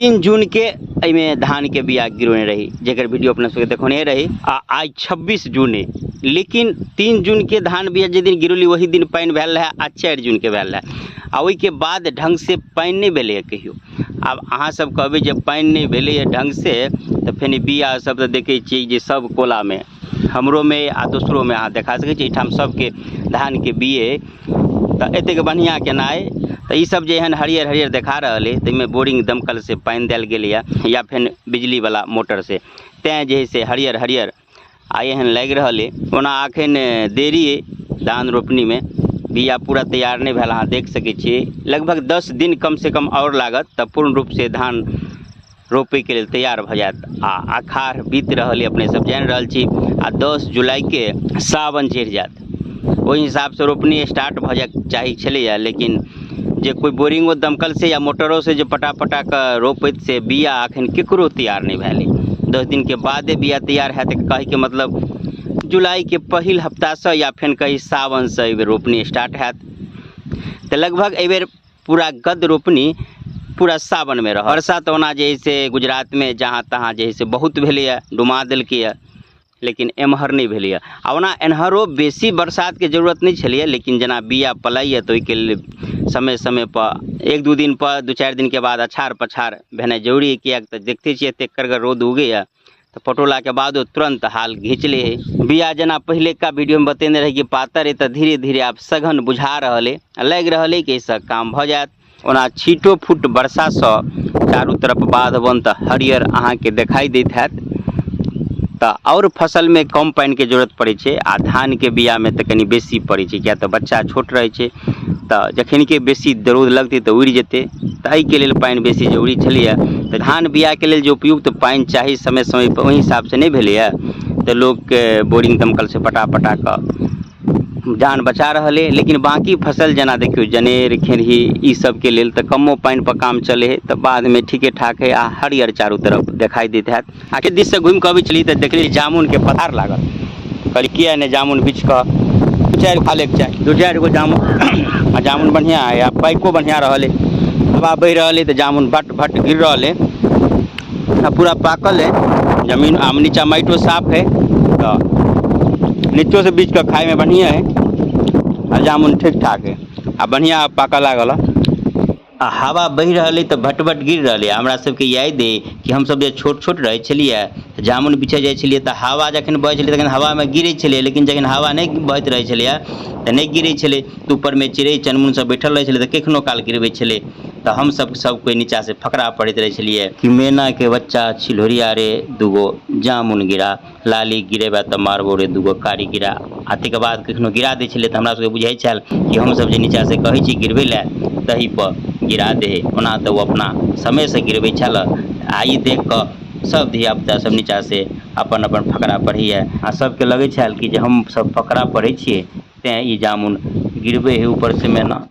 3 जून के में धान के बिया गिरोने रही जेकर वीडियो अपना सबके देखने रही आज 26 जून है, लेकिन 3 जून के धान बिया जे दिन गिरोली वही दिन पानी भेल रहा आ 4 जून के भेल रहा आ के बाद ढंग से पानी नहीं भेले कहियो। अब अहाँ सब कहबे जब पानी नहीं भेले ढंग से तो फिर बिया सब तो देखे जे सब कोला में हमरो में आ दूसरों में अहाँ देखा सके छी ठाम सबके धान के बिये तो एतेक बढ़िया केनाए तो ये सब जो एहन हरियर हरियर देखा रहा है तो बोरिंग दमकल से पानी दिल गया या फिर बिजली वाला मोटर से तैं जे है से हरियर हरियर आ एहन लग रहा है। ओना अखन देरी है धान रोपनी में बिया पूरा तैयार नहीं भेल अहाँ देख सके छी लगभग 10 दिन कम से कम और लागत तब पूर्ण रूप से धान रोपे के लिए तैयार भ जात। आखार बीत रहा है अपने सब जान रहा छी आ 10 जुलाई के सावन चढ़ जात वही हिसाब से रोपनी स्टार्ट भ जाए चाहिए छे, लेकिन जे कोई बोरिंगो दमकल से या मोटरों से जो पटा पटा कर रोपैत से बिया अखन केकरो तैयार नहीं भेले। 10 दिन के बाद बिया तैयार है तो कहे के मतलब जुलाई के पहिल हफ्ता से या फिर कहीं सावन से एबेर रोपनी स्टार्ट हैत तो लगभग एबेर पूरा गद रोपनी पूरा सावन में रह। वर्षा तो ओना जे से गुजरात में जहाँ तहाँ जे से बहुत भेलै डुमा देलकै लेकिन एम्हर नहीं भेलै आ ओना एनहरो बेसी बरसात के जरूरत नहीं छलै, लेकिन जना बिया पलाइए तो ओहिके लेल समय समय पर 1-2 दिन पर 2-4 दिन के बाद अछाड़ पछाड़ भेनाइ जरूरी है। किएक तो देखते छियै एतेक करगर रौद उगैए तो पटोला के बाद तुरंत हाल घींच ले है। बिया जना पहले का वीडियो में बतेने रही कि पातर है तो धीरे धीरे आप सघन बुझा रहा है लग रहा है कि इससे काम भ जात। ओना छीटो फूट वर्षा से चारू तरफ बाध वन तो हरियर अहाँ के दिखाई देत हैत तो और फसल में कम पानी के जरूरत पड़े छे आ धान के बिया में तो कनी बेसी पड़े छे क्या तो बच्चा छोट रहे छे तो जखन के बेसी रौद लगते तो उड़ जेते तो एहि के लेल पानी बेसी जरूरी छलिए। तो धान बिया के लेल जो उपयुक्त पानी चाहिए समय समय पर वही हिसाब से नहीं भेलै तो लोग के बोरिंग दमकल से पटा पटा कर जान बचा रहा है। लेकिन बाकी फसल जना देखियो जनेर खेरही ई सब के लेल तो कमो पानी पर काम चले है तो बाद में ठीके ठाक है आ हरियर चारों तरफ दिखाई देते है। आके दिस से घूम के अबै छली तो देखली जामुन के पथार लागल कहली किया ने जामुन बीच का 2-4 खा ले के चाही 2-4 गो जामुन जामुन बढ़िया है आ पाइको बढ़िया रहा है हवा बह रहा है तो जामुन भट भट गिर रहा है पूरा पाकल है जमीन आम नीचा माइटो साफ है तो नीचो से बीच का खाए में बढ़िया है आ जामुन ठीक ठाक है आ बढ़िया पाका लागल आ हवा बह रहा है तो भट भट गिर रहा है। हमरा सबके याद है कि हम सब छोट छोट रहे छलिए तो जामुन बिछे जाए छलिए तो हवा जखन बहे छलै तखन हवा में गिरे छलै, लेकिन जखन हवा नहीं बहत रहे छलै तो नहीं गिरे छलै तो ऊपर में चिड़ै चनमुन सब बैठल रहे छलै तो कखनो काल गिरबै छलै तो हम सब कोई नीचा से फकरा पड़ते रहे छलिए कि मैना के बच्चा छिलोरिया रे 2 गो जामुन गिरा लाली गिरेबा तो मारबो रे 2 गो कारी गिरा आ तकर बाद कखनो गिरा दै छलै तो हमरा सबके बुझाइ छल कि हम सब जे नीचा से कहै छी गिरबै लए तही पर गिरा दे ओना तो वो अपना समय से गिरबै छल। आई देख कर सब धियापुता सब नीचा से अपन अपन फकरा पढ़ैए आ सबके लगै छल कि जे हम सब फकरा पढ़ै छियै तैं ई जामुन गिरबै है ऊपर से मैना।